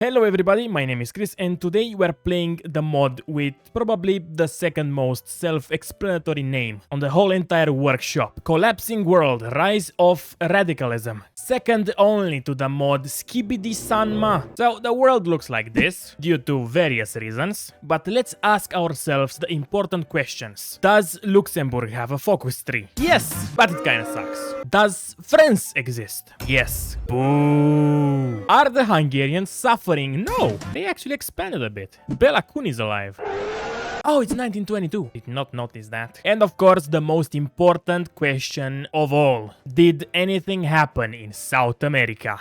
Hello everybody, my name is Chris and today we're playing the mod with probably the second most self-explanatory name on the whole entire workshop. Collapsing World, Rise of Radicalism. Second only to the mod Skibidi Sanma. So the world looks like this, due to various reasons, but let's ask ourselves the important questions. Does Luxembourg have a focus tree? Yes, but it kinda sucks. Does France exist? Yes. Boo. Are the Hungarians suffering? No, they actually expanded a bit. Bela Kun is alive. Oh, it's 1922. Did not notice that. And of course, the most important question of all. Did anything happen in South America?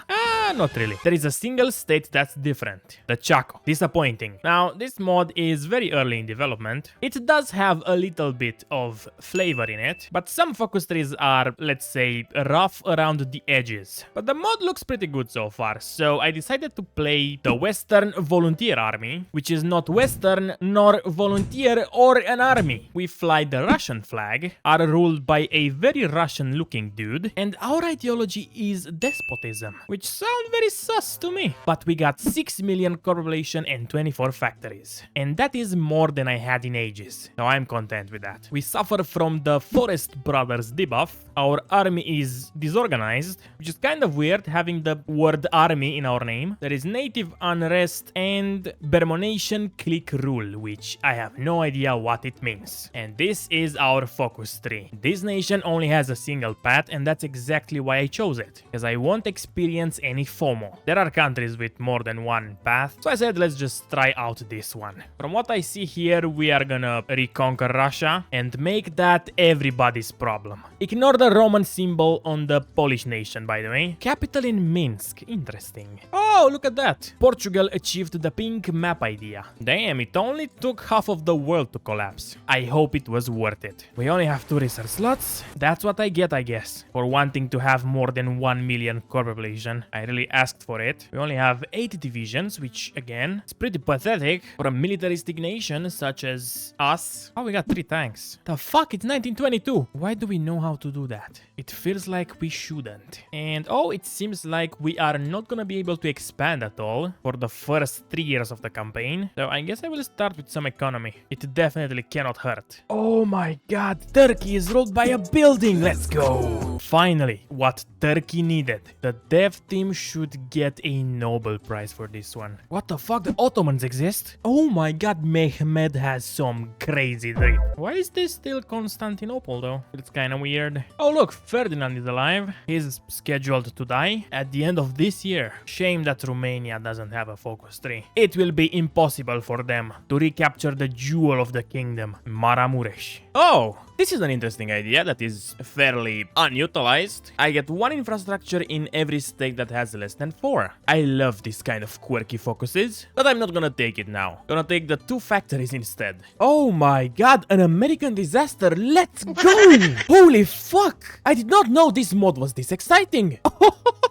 Not really. There is a single state that's different. The Chaco. Disappointing. Now, this mod is very early in development. It does have a little bit of flavor in it, but some focus trees are, let's say, rough around the edges. But the mod looks pretty good so far, so I decided to play the Western Volunteer Army, which is not Western nor volunteer or an army. We fly the Russian flag, are ruled by a very Russian-looking dude, and our ideology is despotism, which sounds very sus to me. But we got 6 million core population and 24 factories. And that is more than I had in ages. So I'm content with that. We suffer from the Forest Brothers debuff. Our army is disorganized, which is kind of weird having the word army in our name. There is native unrest and Bermonation click rule, which I have no idea what it means. And this is our focus tree. This nation only has a single path, and that's exactly why I chose it, because I won't experience any FOMO. There are countries with more than one path, so I said let's just try out this one. From what I see here, we are gonna reconquer Russia and make that everybody's problem. Ignore the Roman symbol on the Polish nation, by the way. Capital in Minsk. Interesting. Oh, look at that. Portugal achieved the pink map idea. Damn, it only took half of the world to collapse. I hope it was worth it. We only have 2 research slots. That's what I get, I guess, for wanting to have more than 1 million core population. I really asked for it. We only have 8 divisions, which again is pretty pathetic for a militaristic nation such as us. Oh, we got 3 tanks. The fuck, it's 1922. Why do we know how to do that? It feels like we shouldn't. And oh, it seems like we are not gonna be able to expand at all for the first 3 years of the campaign. So I guess I will start with some economy. It definitely cannot hurt. Oh my god, Turkey is ruled by a building. Let's go. Finally, what Turkey needed. The dev team should get a Nobel Prize for this one. What the fuck? The Ottomans exist? Oh my god, Mehmed has some crazy drip. Why is this still Constantinople though? It's kinda weird. Oh look, Ferdinand is alive. He's scheduled to die at the end of this year. Shame that Romania doesn't have a focus tree. It will be impossible for them to recapture the jewel of the kingdom, Maramuresh. Oh, this is an interesting idea that is fairly unutilized. I get 1 infrastructure in every state that has less than 4. I love this kind of quirky focuses, but I'm not gonna take it now. Gonna take the 2 factories instead. Oh my god, an American disaster. Let's go! Holy fuck! I did not know this mod was this exciting.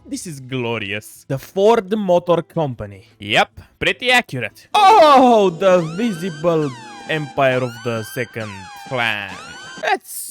This is glorious. The Ford Motor Company. Yep, pretty accurate. Oh, the visible empire of the second clan.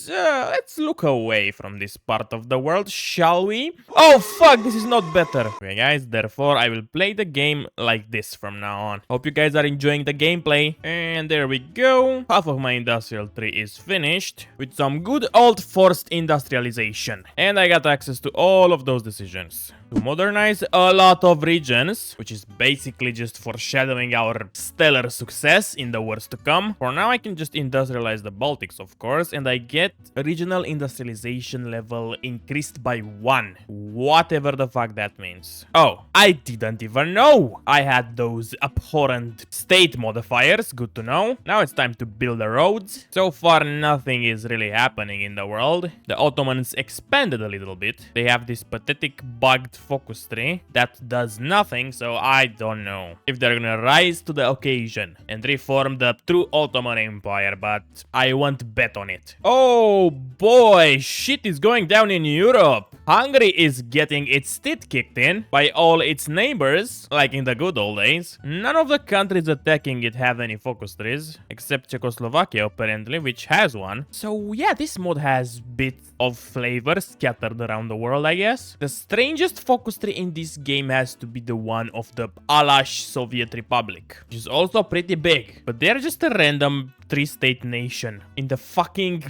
Let's look away from this part of the world, shall we? Oh fuck, this is not better. Okay guys, therefore I will play the game like this from now on. Hope you guys are enjoying the gameplay. And there we go. Half of my industrial tree is finished with some good old forced industrialization. And I got access to all of those decisions. To modernize a lot of regions, which is basically just foreshadowing our stellar success in the wars to come. For now, I can just industrialize the Baltics, of course, and I get regional industrialization level increased by 1. Whatever the fuck that means. Oh, I didn't even know I had those abhorrent state modifiers. Good to know. Now it's time to build the roads. So far, nothing is really happening in the world. The Ottomans expanded a little bit. They have this pathetic bugged focus tree that does nothing, so I don't know if they're gonna rise to the occasion and reform the true Ottoman Empire, but I won't bet on it. Oh boy, shit is going down in Europe. Hungary is getting its teeth kicked in by all its neighbors, like in the good old days. None of the countries attacking it have any focus trees, except Czechoslovakia apparently, which has one. So yeah, this mod has bits of flavor scattered around the world, I guess. The strangest focus tree in this game has to be the one of the Alash Soviet Republic, which is also pretty big, but they're just a random three-state nation in the fucking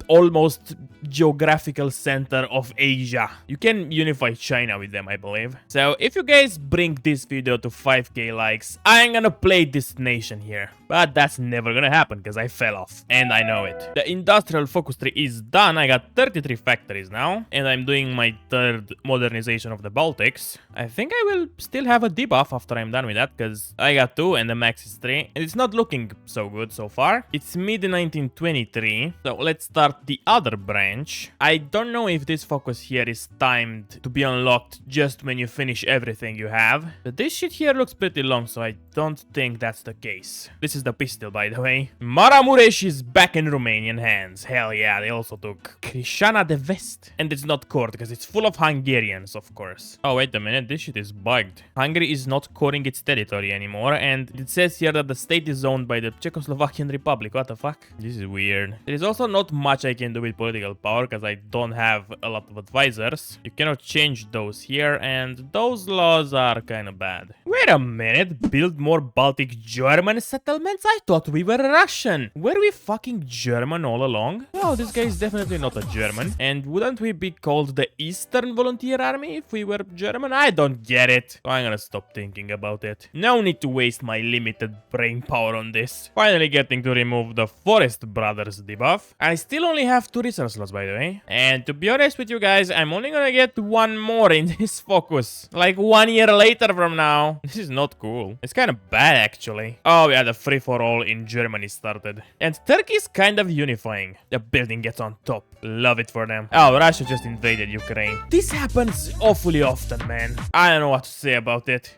almost geographical center of Asia. You can unify China with them, I believe. So if you guys bring this video to 5k likes, I'm gonna play this nation here. But that's never gonna happen because I fell off, and I know it. The industrial focus tree is done. I got 33 factories now, and I'm doing my third modernization of the Baltics. I think I will still have a debuff after I'm done with that, because I got 2 and the max is 3, and it's not looking so good so far. It's mid-1923, so let's start the other branch. I don't know if this focus here is timed to be unlocked just when you finish everything you have, but this shit here looks pretty long, so I don't think that's the case. This is the pistol, by the way. Maramuresh is back in Romanian hands. Hell yeah, they also took Krishana de Vest. And it's not cored, because it's full of Hungarians, of course. Oh, wait a minute, this shit is bugged. Hungary is not coring its territory anymore, and it says here that the state is owned by the Czechoslovakian Republic. What the fuck? This is weird. There is also not much I can do with political power, because I don't have a lot of advisors. You cannot change those here, and those laws are kind of bad. Wait a minute, build more Baltic German settlements? I thought we were Russian. Were we fucking German all along? Oh, this guy is definitely not a German. And wouldn't we be called the Eastern Volunteer Army if we were German? I don't get it. So I'm gonna stop thinking about it. No need to waste my limited brain power on this. Finally getting to remove the Forest Brothers debuff. I still only have 2 research slots, by the way. And to be honest with you guys, I'm only gonna get 1 more in this focus. Like 1 year later from now. This is not cool. It's kind of bad, actually. Oh yeah, the free-for-all in Germany started. And Turkey is kind of unifying. The building gets on top. Love it for them. Oh, Russia just invaded Ukraine. This happens awfully often, man. I don't know what to say about it.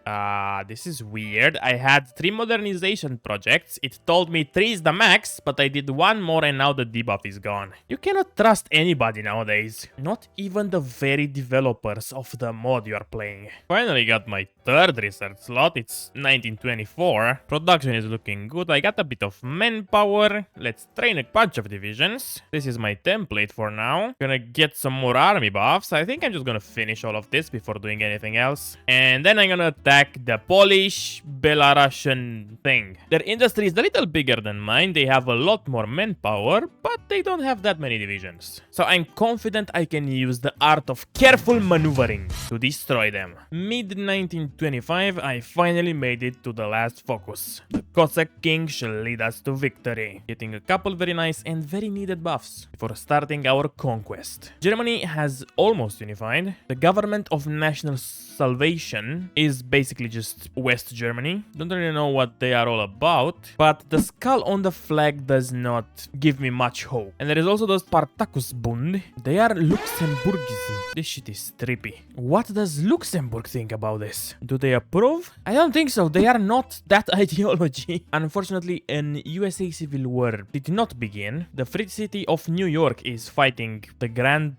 This is weird. I had 3 modernization projects. It told me 3 is the max, but I did 1 more and now the debuff is gone. You cannot trust anybody nowadays. Not even the very developers of the mod you are playing. Finally got my 3rd research slot. It's 1924. Production is looking good. I got a bit of manpower. Let's train a bunch of divisions. This is my template for now. Gonna get some more army buffs. I think I'm just gonna finish all of this before doing anything else. And then I'm gonna attack the Polish Belarusian thing. Their industry is a little bigger than mine. They have a lot more manpower, but they don't have that many divisions. So I'm confident I can use the art of careful maneuvering to destroy them. Mid-1925, I finally made it to the last focus. The Cossack king shall lead us to victory, getting a couple very nice and very needed buffs before starting our conquest. Germany has almost unified. The government of national salvation is basically just West Germany. Don't really know what they are all about, but the skull on the flag does not give me much hope. And there is also the Spartacusbund. They are Luxembourgism. This shit is trippy. What does Luxembourg think about this? Do they approve? I don't think so. They are not that ideology. Unfortunately, an USA civil war did not begin. The free city of New York is fighting the Grand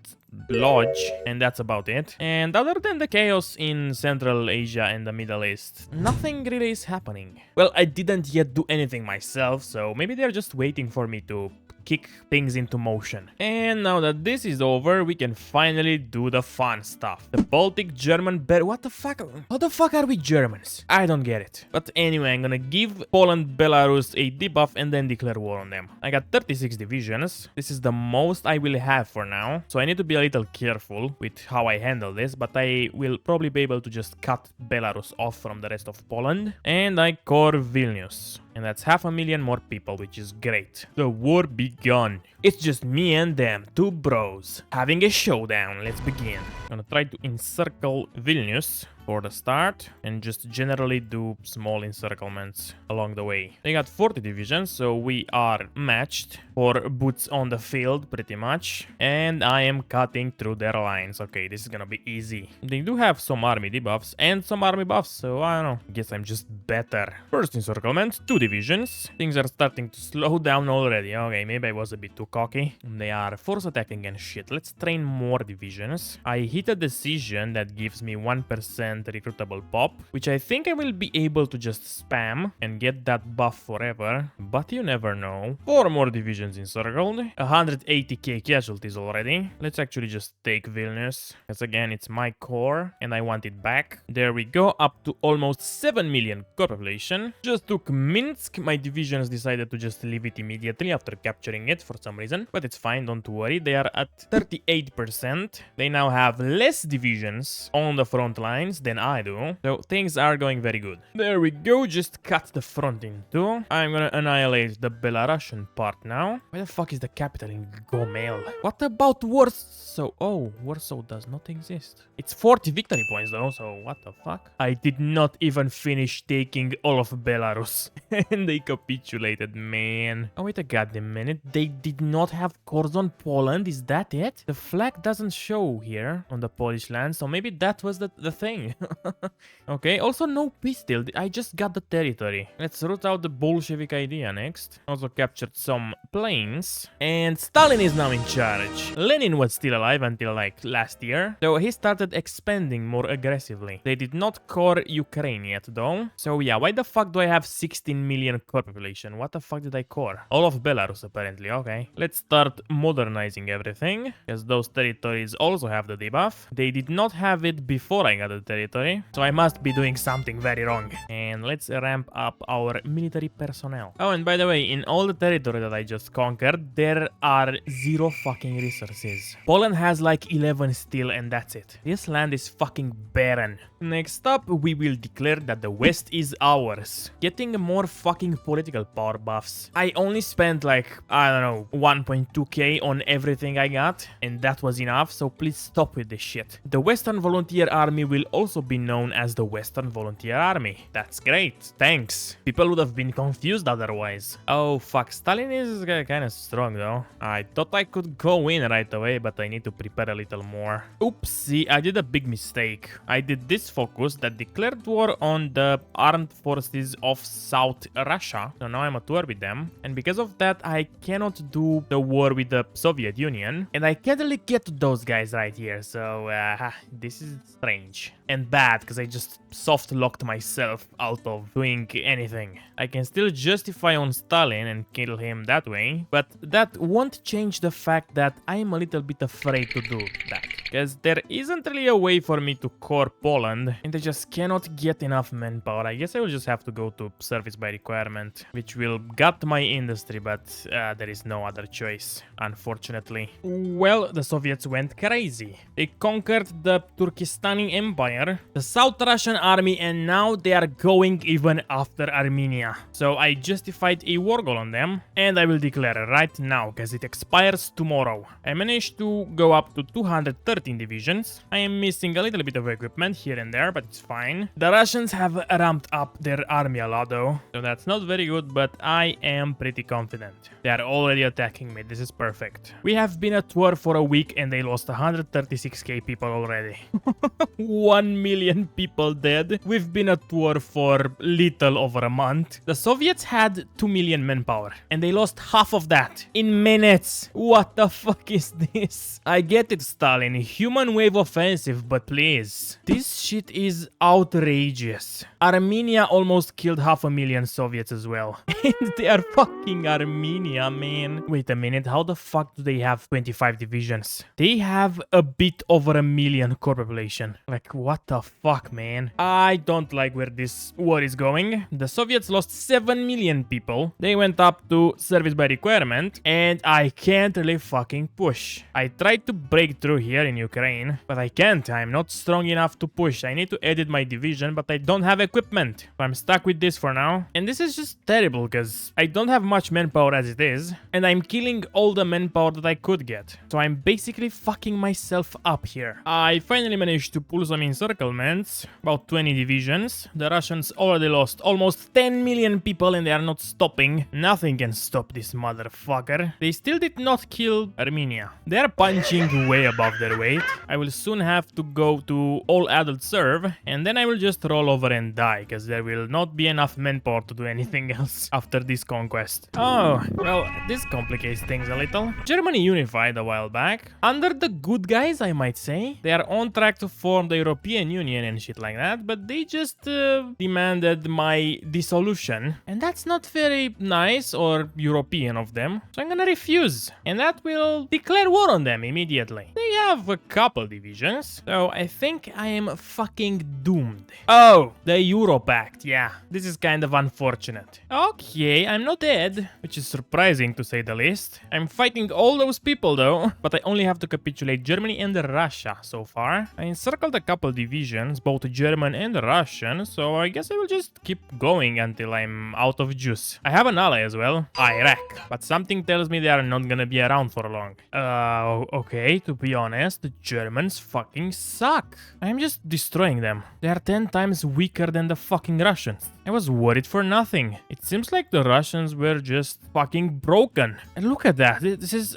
Lodge, and that's about it. And other than the chaos in Central Asia and the Middle East, nothing really is happening. Well, I didn't yet do anything myself, so maybe they're just waiting for me to kick things into motion. And now that this is over, we can finally do the fun stuff. The Baltic German what the fuck? How the fuck are we Germans? I don't get it. But anyway, I'm gonna give Poland, Belarus a debuff and then declare war on them. I got 36 divisions. This is the most I will have for now. So I need to be a little careful with how I handle this, but I will probably be able to just cut Belarus off from the rest of Poland. And I core Vilnius. And that's 500,000 more people, which is great. The war begun. It's just me and them, 2 bros, having a showdown. Let's begin. I'm gonna try to encircle Vilnius for the start and just generally do small encirclements along the way. They got 40 divisions, so we are matched for boots on the field pretty much. And I am cutting through their lines. Okay, this is gonna be easy. They do have some army debuffs and some army buffs, so I don't know. Guess I'm just better. First encirclement, 2 divisions. Things are starting to slow down already. Okay, maybe I was a bit too cocky. They are force attacking and shit. Let's train more divisions. I hit a decision that gives me 1% recruitable pop, which I think I will be able to just spam and get that buff forever, but you never know. 4 more divisions encircled, 180k casualties already. Let's actually just take Vilnius, because again, it's my core, and I want it back. There we go, up to almost 7 million core population. Just took Minsk. My divisions decided to just leave it immediately after capturing it for some reason, but it's fine, don't worry. They are at 38%. They now have less divisions on the front lines than I do, so things are going very good. There we go, just cut the front in two. I'm gonna annihilate the Belarusian part now. Where the fuck is the capital in Gomel? What about Warsaw? Oh, Warsaw does not exist. It's 40 victory points though, so what the fuck? I did not even finish taking all of Belarus. And they capitulated, man. Oh, wait a goddamn minute. They did not have cores on Poland, is that it? The flag doesn't show here on the Polish land, so maybe that was the thing. Okay, also no peace deal. I just got the territory. Let's root out the Bolshevik idea next. Also captured some planes. And Stalin is now in charge. Lenin was still alive until like last year, so he started expanding more aggressively. They did not core Ukraine yet though. So yeah, why the fuck do I have 16 million core population? What the fuck did I core? All of Belarus apparently, okay. Let's start modernizing everything, because those territories also have the debuff. They did not have it before I got the territory, so I must be doing something very wrong. And let's ramp up our military personnel. Oh, and by the way, in all the territory that I just conquered, there are 0 fucking resources. Poland has like 11 still, and that's it. This land is fucking barren. Next up, we will declare that the West is ours, getting more fucking political power buffs. I only spent like, I don't know, 1.2k on everything I got, and that was enough, so please stop with this shit. The Western Volunteer Army will also be known as the Western Volunteer Army. That's great, thanks. People would have been confused otherwise. Oh fuck, Stalin is kinda strong though. I thought I could go in right away, but I need to prepare a little more. Oopsie, I did a big mistake. I did this focus that declared war on the armed forces of South Russia. So now I'm at war with them. And because of that, I cannot do the war with the Soviet Union. And I can't really get to those guys right here. So this is strange and bad, because I just soft locked myself out of doing anything. I can still justify on Stalin and kill him that way, but that won't change the fact that I'm a little bit afraid to do that, because there isn't really a way for me to core Poland, and I just cannot get enough manpower. I guess I will just have to go to service by requirement, which will gut my industry, but there is no other choice, unfortunately. Well, the Soviets went crazy. They conquered the Turkestani Empire, the South Russian army, and now they are going even after Armenia. So I justified a war goal on them, and I will declare right now, because it expires tomorrow. I managed to go up to 213 divisions. I am missing a little bit of equipment here and there, but it's fine. The Russians have ramped up their army a lot though, so that's not very good, but I am pretty confident. They are already attacking me. This is perfect. We have been at war for a week and they lost 136k people already. 1 million people dead. We've been at war for little over a month. The Soviets had 2 million manpower and they lost half of that in minutes. What the fuck is this? I get it, Stalin, human wave offensive, but please. This shit is outrageous. Armenia almost killed 500,000 Soviets as well. And they are fucking Armenia, man. Wait a minute, how the fuck do they have 25 divisions? They have a bit over 1 million core population. Like, what the fuck, man? I don't like where this war is going. The Soviets lost 7 million people. They went up to service by requirement, and I can't really fucking push. I tried to break through here in Ukraine, but I can't. I'm not strong enough to push. I need to edit my division, but I don't have equipment. So I'm stuck with this for now. And this is just terrible, because I don't have much manpower as it is, and I'm killing all the manpower that I could get. So I'm basically fucking myself up here. I finally managed to pull some encirclements, about 20 divisions. The Russians already lost almost 10 million people and they are not stopping. Nothing can stop this motherfucker. They still did not kill Armenia. They are punching way above their wait. I will soon have to go to all adult serve, and then I will just roll over and die, because there will not be enough manpower to do anything else after this conquest. Oh, well, this complicates things a little. Germany unified a while back. Under the good guys, I might say. They are on track to form the European Union and shit like that, but they just demanded my dissolution. And that's not very nice or European of them, so I'm gonna refuse. And that will declare war on them immediately. They have a couple divisions, so I think I am fucking doomed. Oh, the Euro Pact, yeah. This is kind of unfortunate. Okay, I'm not dead, which is surprising to say the least. I'm fighting all those people though, but I only have to capitulate Germany and Russia so far. I encircled a couple divisions, both German and Russian, so I guess I will just keep going until I'm out of juice. I have an ally as well, Iraq, but something tells me they are not gonna be around for long. Okay, to be honest, the Germans fucking suck. I'm just destroying them. They are 10 times weaker than the fucking Russians. I was worried for nothing. It seems like the Russians were just fucking broken. And look at that. This is...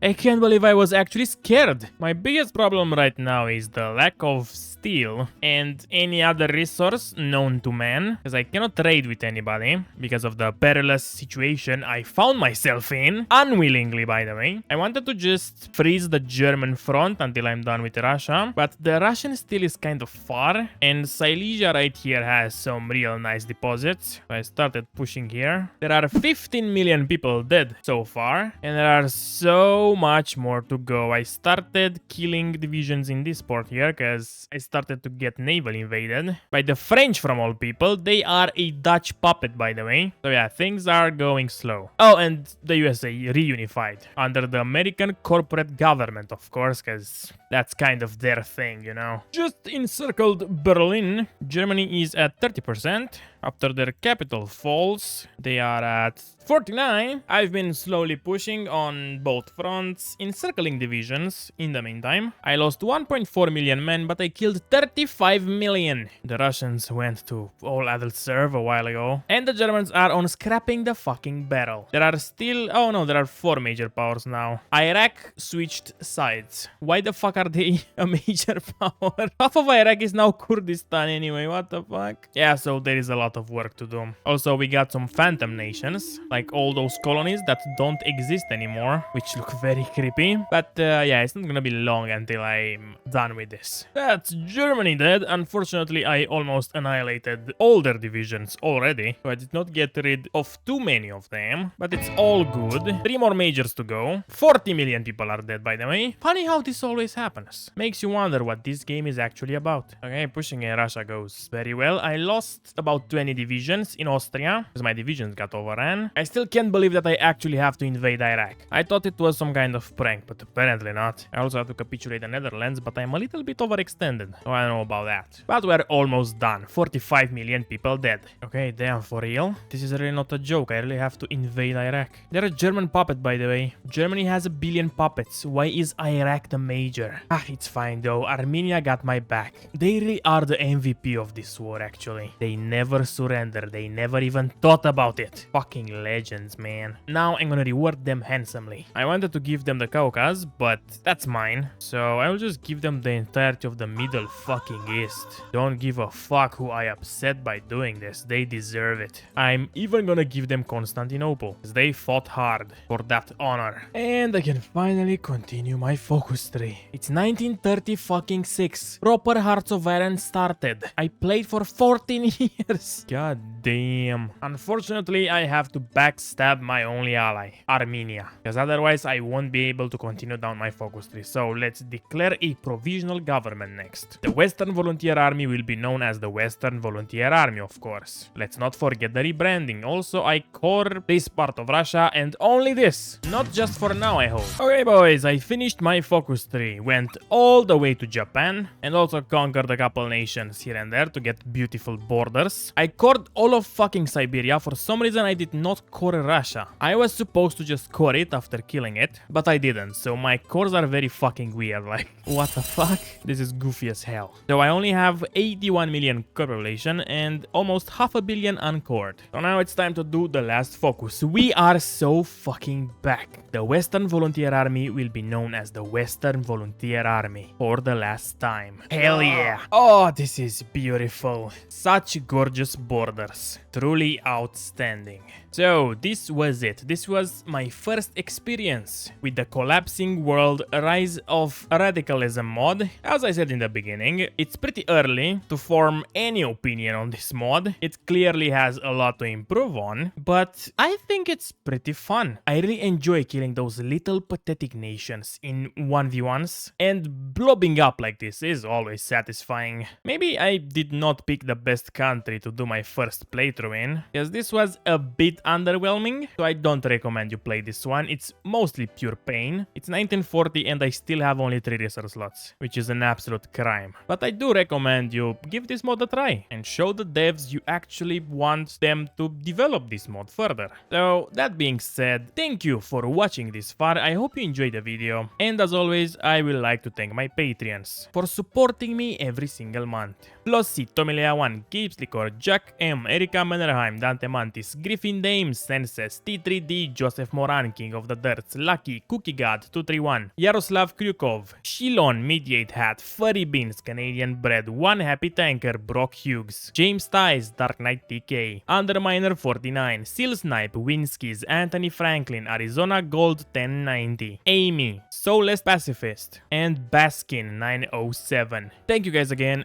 I can't believe I was actually scared. My biggest problem right now is the lack of steel and any other resource known to man, because I cannot trade with anybody because of the perilous situation I found myself in. Unwillingly, by the way. I wanted to just freeze the German front until I'm done with Russia, but the Russian steel is kind of far, and Silesia right here has some real nice deposits. So I started pushing here. There are 15 million people dead so far, and there are so much more to go. I started killing divisions in this port here because I started to get naval invaded by the French from all people. They are a Dutch puppet, by the way. So yeah, things are going slow. Oh, and the USA reunified under the American corporate government, of course, because that's kind of their thing, you know. Just encircled Berlin. Germany is at 30%. After their capital falls, they are at 49. I've been slowly pushing on both fronts, encircling divisions in the meantime. I lost 1.4 million men, but I killed 35 million. The Russians went to all adult serve a while ago, and the Germans are on scrapping the fucking barrel. There are still... oh no, there are 4 major powers now. Iraq switched sides. Why the fuck are they a major power? Half of Iraq is now Kurdistan anyway, what the fuck? Yeah, so there is a lot of work to do. Also, we got some phantom nations, like all those colonies that don't exist anymore, which look very creepy. But yeah, it's not gonna be long until I'm done with this. That's Germany dead. Unfortunately, I almost annihilated all their divisions already, so I did not get rid of too many of them, but it's all good. 3 more majors to go. 40 million people are dead, by the way. Funny how this always happens. Makes you wonder what this game is actually about. Okay, pushing in Russia goes very well. I lost about 20 divisions in Austria because my divisions got overrun. I still can't believe that I actually have to invade Iraq. I thought it was some kind of prank, but apparently not. I also have to capitulate the Netherlands, but I'm a little bit overextended, so I don't know about that. But we're almost done. 45 million people dead. Okay, damn, for real? This is really not a joke. I really have to invade Iraq. They're a German puppet, by the way. Germany has 1 billion puppets. Why is Iraq the major? Ah, it's fine though. Armenia got my back. They really are the MVP of this war, actually. They never surrender. They never even thought about it. Fucking legends, man. Now I'm gonna reward them handsomely. I wanted to give them the Caucasus, but that's mine. So I will just give them the entirety of the Middle fucking East. Don't give a fuck who I upset by doing this. They deserve it. I'm even gonna give them Constantinople, because they fought hard for that honor. And I can finally continue my focus tree. It's 1930 fucking 6. Proper Hearts of Iron started. I played for 14 years. God damn. Unfortunately, I have to backstab my only ally, Armenia, because otherwise I won't be able to continue down my focus tree. So let's declare a provisional government next. The Western Volunteer Army will be known as the Western Volunteer Army, of course. Let's not forget the rebranding. Also, I core this part of Russia and only this. Not just for now, I hope. Okay, boys, I finished my focus tree. Went all the way to Japan and also conquered a couple nations here and there to get beautiful borders. I cored all of fucking Siberia. For some reason I did not core Russia. I was supposed to just core it after killing it, but I didn't, so my cores are very fucking weird, like, what the fuck? This is goofy as hell. So I only have 81 million core population and almost half a billion uncored. So now it's time to do the last focus. We are so fucking back. The Western Volunteer Army will be known as the Western Volunteer Army for the last time. Hell yeah! Oh, this is beautiful. Such gorgeous borders. Truly outstanding. So this was it. This was my first experience with the Collapsing World Rise of Radicalism mod. As I said in the beginning, it's pretty early to form any opinion on this mod. It clearly has a lot to improve on, but I think it's pretty fun. I really enjoy killing those little pathetic nations in 1v1s, and blobbing up like this is always satisfying. Maybe I did not pick the best country to do my first playthrough in, because this was a bit underwhelming, so I don't recommend you play this one. It's mostly pure pain. It's 1940 and I still have only 3 resource slots, which is an absolute crime. But I do recommend you give this mod a try and show the devs you actually want them to develop this mod further. So that being said, thank you for watching this far. I hope you enjoyed the video, and as always I will like to thank my Patreons for supporting me every single month. Flossie, Tomilea1, Gibbs Licor, Jack M, Erika Mannerheim, Dante Mantis, Griffin Dames, Senses, T3D, Joseph Moran, King of the Dirts, Lucky, Cookie God 231, Yaroslav Kryukov, Shilon, Mediate Hat, Furry Beans, Canadian Bread, One Happy Tanker, Brock Hughes, James Ties, Dark Knight TK, Underminer 49, Seal Snipe, Winskis, Anthony Franklin, Arizona Gold 1090, Amy, Soulless Pacifist, and Baskin 907. Thank you guys again,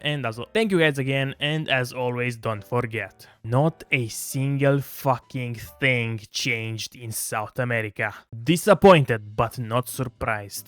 and as always, don't forget, not a single fucking thing changed in South America. Disappointed but not surprised.